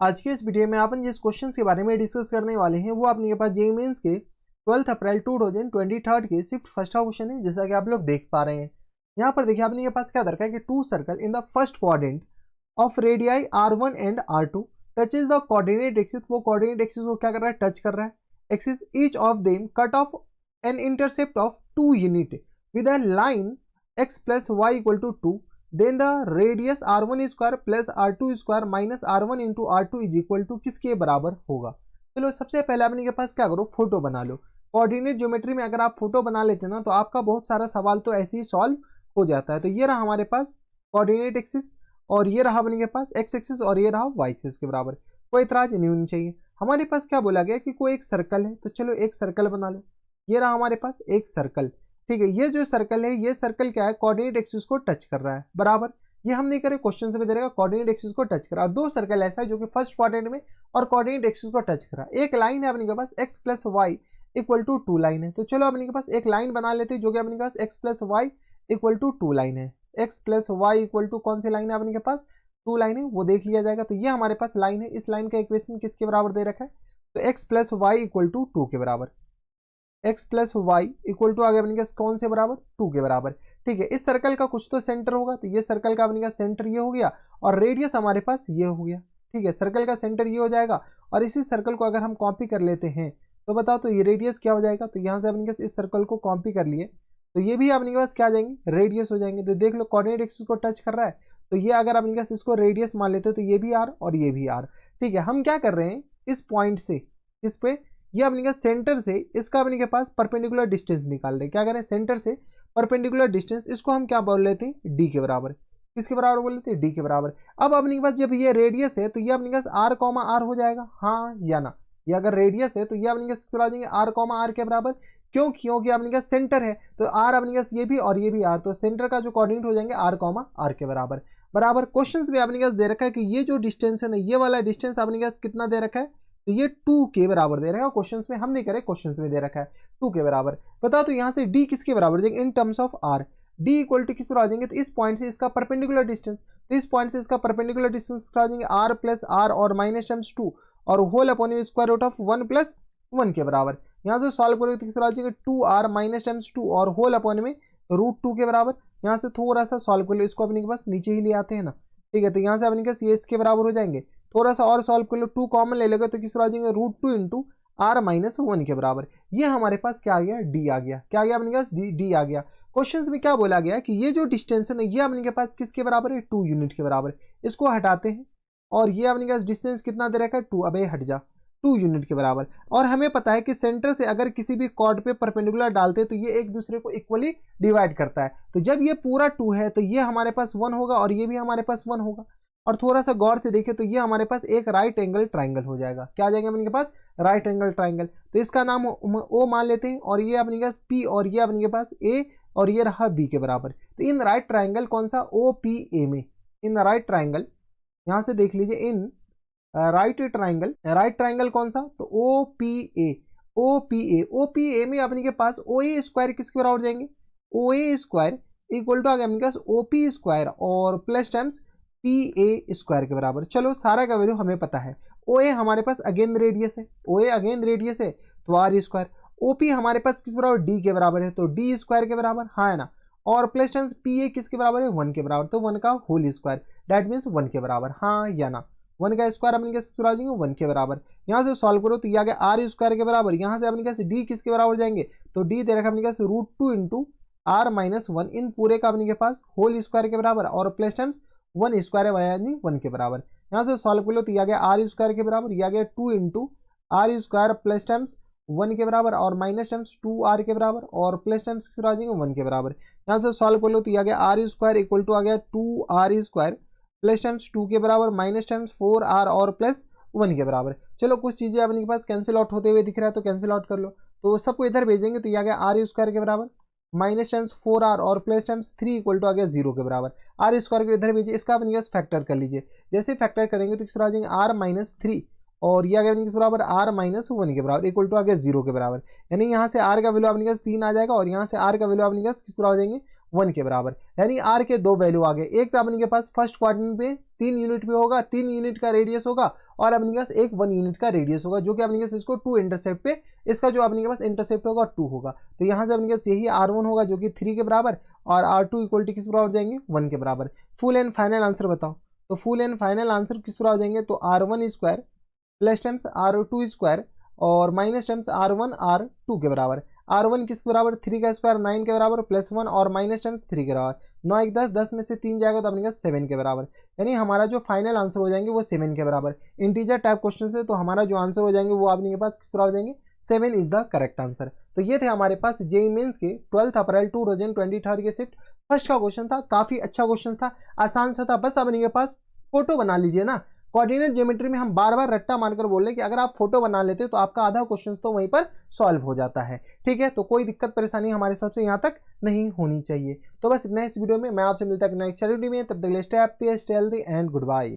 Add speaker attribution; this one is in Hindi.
Speaker 1: आज के इस वीडियो में अपन जिस क्वेश्चन के बारे में डिस्कस करने वाले हैं वो अपने के पास जेईई मेंस के 12 अप्रैल 2023 के शिफ्ट फर्स्ट क्वेश्चन है, जैसा कि आप लोग देख पा रहे हैं। यहाँ पर देखिए आपने के पास क्या दरकार है कि two circle in the first quadrant of radii r1 and r2 touches the coordinate axis. वो कोऑर्डिनेट एक्सिस को क्या कर रहा है, टच कर रहा है। Axis each of them cut off an intercept of 2 unit with a line x plus Y equal to 2, then the radius r1 square plus r2 square minus r1 into r2 is equal to किसके बराबर होगा। चलो सबसे पहले अपने के पास क्या करो, फोटो बना लो। कोऑर्डिनेट ज्योमेट्री में अगर आप फोटो बना लेते हैं ना तो आपका बहुत सारा सवाल तो ऐसे ही सॉल्व हो जाता है। तो ये रहा हमारे पास कोऑर्डिनेट एक्सिस और ये रहा अपने के पास एक्स एक्सिस और ये रहा वाई एक्सिस के बराबर। कोई इतराज नहीं होनी चाहिए। हमारे पास क्या बोला गया कि कोई एक सर्कल है, तो चलो एक सर्कल बना लो। ये रहा हमारे पास एक सर्कल, ठीक है। ये जो सर्कल है ये सर्कल क्या है, कोऑर्डिनेट एक्सिस को टच कर रहा है, बराबर। ये हम नहीं करे, क्वेश्चन में दे रहेगा कोऑर्डिनेट एक्सिस को टच कर रहा है। और दो सर्कल ऐसा है जो कि फर्स्ट क्वाड्रेंट में और कोऑर्डिनेट एक्सिस को टच कर रहा है। एक लाइन है अपने के पास x plus Y equal to 2 line है। तो चलो अपने के पास एक लाइन बना लेते हैं जो कि अपने के पास x plus Y equal to 2 line है। x plus Y equal to कौन सी लाइन है अपने के पास, 2 लाइन है, वो देख लिया जाएगा। तो ये हमारे पास लाइन है। इस लाइन का इक्वेशन किसके बराबर दे रखा है, तो x plus Y equal to 2 के बराबर। x plus Y equal to आगे अपने पास कौन से बराबर, 2 के बराबर, ठीक है। इस सर्कल का कुछ तो सेंटर होगा, तो ये सर्कल का अपने का सेंटर ये हो गया और रेडियस हमारे पास ये हो गया, ठीक है। सर्कल का सेंटर ये हो जाएगा और इसी सर्कल को अगर हम कॉपी कर लेते हैं तो बताओ तो ये रेडियस क्या हो जाएगा। तो यहाँ से अपने पास इस सर्कल को कॉपी कर लिए तो ये भी अपने पास क्या आ जाएंगे, रेडियस हो जाएंगे। तो देख लो कोऑर्डिनेट एक्सिस को टच कर रहा है तो ये अगर अपने पास इसको रेडियस मान लेते तो ये भी आर और ये भी आर, ठीक है। हम क्या कर रहे हैं, इस पॉइंट से इस पे ये अपने के सेंटर से इसका अपने के पास परपेंडिकुलर डिस्टेंस निकाल रहे हैं। क्या करें, सेंटर से परपेंडिकुलर डिस्टेंस, इसको हम क्या बोल लेते हैं, डी के बराबर। किसके बराबर बोल लेते हैं, डी के बराबर। अब अपने के पास जब ये रेडियस है तो ये अपने के पास आर कॉमा आर हो जाएगा, हाँ या ना। ये अगर रेडियस है तो ये अपने के पास आ जाएंगे आर कॉमा आर के बराबर। क्यों, क्योंकि अपने के पास सेंटर है तो आर अपने के पास ये भी और ये भी आर, तो सेंटर का जो कोऑर्डिनेट हो जाएंगे आर कॉमा आर के बराबर। बराबर क्वेश्चन में अपने के पास दे रखा है कि ये जो डिस्टेंस है ना, ये वाला डिस्टेंस अपने के पास कितना दे रखा है, तो ये 2 के बराबर दे रखा है। क्वेश्चंस में हम नहीं करे, क्वेश्चंस में दे रखा है 2 के बराबर। बताओ तो यहाँ से d किसके बराबर हो जाएंगे in terms of r, d equal to किस पर आ जाएंगे, तो इस पॉइंट से इसका परपेंडिकुलर डिस्टेंस, तो इस पॉइंट से इसका परपेंडिकुलर डिस्टेंस आ जाएंगे r प्लस r और माइनस टर्म्स 2 और whole upon square root of 1 plus 1 के बराबर। यहाँ से सॉल्व करोगे तो किस आ जाएंगे 2r माइनस टर्म्स 2 और होल अपॉन में रूट 2 के बराबर। यहाँ से थोड़ा सा सॉल्व कर लो, इसको अपने के पास नीचे ही ले आते हैं ना, ठीक है। तो यहाँ से अपने के पास ये इसके बराबर हो जाएंगे। थोड़ा सा और सॉल्व कर लो, 2 कॉमन ले लेगा तो किस तरह आ जाएंगे रूट 2 इंटू आर माइनस 1 के बराबर। ये हमारे पास क्या आ गया, डी आ गया। क्या आ गया अपने पास, डी आ गया। क्वेश्चंस में क्या बोला गया कि ये जो डिस्टेंस है ना, ये अपने के पास किसके बराबर है, 2 यूनिट के बराबर। इसको हटाते हैं और ये अपने पास डिस्टेंस कितना दे रखा है, 2, अब ये हट जा, 2 यूनिट के बराबर। और हमें पता है कि सेंटर से अगर किसी भी कॉर्ड पे परपेंडिकुलर डालते हैं तो ये एक दूसरे को इक्वली डिवाइड करता है। तो जब ये पूरा 2 है तो ये हमारे पास 1 होगा और ये भी हमारे पास 1 होगा। और थोड़ा सा गौर से देखें तो ये हमारे पास एक राइट एंगल ट्राइंगल हो जाएगा। क्या आ जाएगा अपने के पास, राइट एंगल ट्राइंगल। तो इसका नाम ओ मान लेते हैं और ये अपने के पास पी और ये अपने के पास ए और ये रहा बी के बराबर। तो इन राइट ट्राइंगल कौन सा, ओ पी ए में, इन राइट ट्राइंगल, यहाँ से देख लीजिए इन राइट ट्राइंगल कौन सा, तो O P A, O P A में अपने के पास ओ ए स्क्वायर किसके बराबर जाएंगे, ओ ए स्क्वायर इक्वल टू आ गया अपने के पास ओ पी स्क्वायर और plus terms P A square के बराबर। चलो सारा का वैल्यू हमें पता है। ओ ए हमारे पास अगेन रेडियस है, ओ ए अगेन रेडियस है तो आर स्क्वायर। ओ पी हमारे पास किस बराबर, डी के बराबर है तो डी स्क्वायर के बराबर, हाँ है ना। और प्लस टर्म्स पी ए किसके बराबर है, 1 के बराबर, तो 1 का होल स्क्वायर, दैट मीन्स 1 के बराबर, हाँ या ना। 1 का स्क्वायर अपने कैसे आ जाएंगे, 1 के बराबर। यहाँ से सॉल्व करो तो ये आ गया आर स्क्वायर के बराबर। यहाँ से अपने कैसे डी किसके बराबर जाएंगे, तो डी दे रखा अपने कैसे रूट 2 इंटू आर माइनस 1, इन पूरे का अपने के पास होल स्क्वायर के बराबर और प्लस टर्म्स 1 स्क्वायर है यानी 1 के बराबर। यहाँ से सॉल्व कर लो तो ये आ गया आर स्क्वायर के बराबर, ये आ गया 2 into R square plus terms 1 के बराबर और माइनस टर्म्स 2 आर के बराबर और प्लस टर्म्स किस आ जाएंगे 1 के बराबर। यहाँ से सॉल्व कर लो तो ये आ गया आर स्क्वायर इक्वल टू आ गया 2 आर स्क्वायर प्लस टर्म्स 2 के बराबर माइनस टर्म्स 4 आर और प्लस 1 के बराबर। चलो कुछ चीजें अपने के पास कैंसिल आउट होते हुए दिख रहा है तो कैंसिल आउट कर लो, तो सबको इधर भेजेंगे तो ये आ गया आर स्क्वायर के बराबर माइनस टर्म्स 4r और प्लस टर्म्स 3 इक्वल टू आ गया 0 के बराबर। आर स्क्वायर को इधर भेजिए, इसका अपने पास फैक्टर कर लीजिए। जैसे फैक्टर करेंगे तो किस तरह आ जाएंगे आर माइनस 3 और ये आ गया किस बराबर, आर माइनस 1 के बराबर इक्वल टू आ गया 0 के बराबर। यानी यहाँ से आर का वैल्यू अपने पास 3 आ जाएगा और यहाँ से आर का वैल्यू अपने पास किस तरह आ जाएंगे 1 के बराबर। यानी आर के दो वैल्यू आ गए, एक तो अपने के पास फर्स्ट क्वाड्रेंट पे 3 यूनिट पे होगा, 3 यूनिट का रेडियस होगा, और अपने के पास एक 1 यूनिट का रेडियस होगा, जो कि अपने के पास इसको 2 इंटरसेप्ट पे, इसका जो अपने के पास इंटरसेप्ट होगा 2 होगा। तो यहाँ से अपने के पास यही R1 होगा जो कि 3 के बराबर, और R2 इक्वल टू किस बराबर जाएंगे, 1 के बराबर। फुल एंड फाइनल आंसर बताओ, तो फुल एंड फाइनल आंसर किस बराबर जाएंगे, तो R1 square plus times R2 square और माइनस टाइम्स R1 R2 के बराबर। R1 किस बराबर, 3 का स्क्वायर 9 के बराबर प्लस 1 और माइनस टाइम्स 3 के बराबर। 9 1 10, 10 में से 3 जाएगा तो अपने पास 7 के बराबर। यानी हमारा जो फाइनल आंसर हो जाएंगे वो 7 के बराबर। इंटीजर टाइप क्वेश्चन से तो हमारा जो आंसर हो जाएंगे वो आपके पास किस बराबर जाएंगे, 7 इज द करेक्ट आंसर। तो ये थे हमारे पास जेईई मेंस के 12 अप्रैल 2023 के शिफ्ट फर्स्ट का क्वेश्चन था। काफी अच्छा क्वेश्चन था, आसान सा था, बस अब इनके पास फोटो बना लीजिए ना। कोऑर्डिनेट ज्योमेट्री में हम बार बार रट्टा मानकर बोल रहे हैं कि अगर आप फोटो बना लेते तो आपका आधा क्वेश्चन तो वहीं पर सॉल्व हो जाता है। ठीक है, तो कोई दिक्कत परेशानी हमारे सबसे यहाँ तक नहीं होनी चाहिए। तो बस इतना इस वीडियो में, मैं आपसे मिलता है नेक्स्ट वीडियो में, तब तक stay happy, stay healthy and good bye.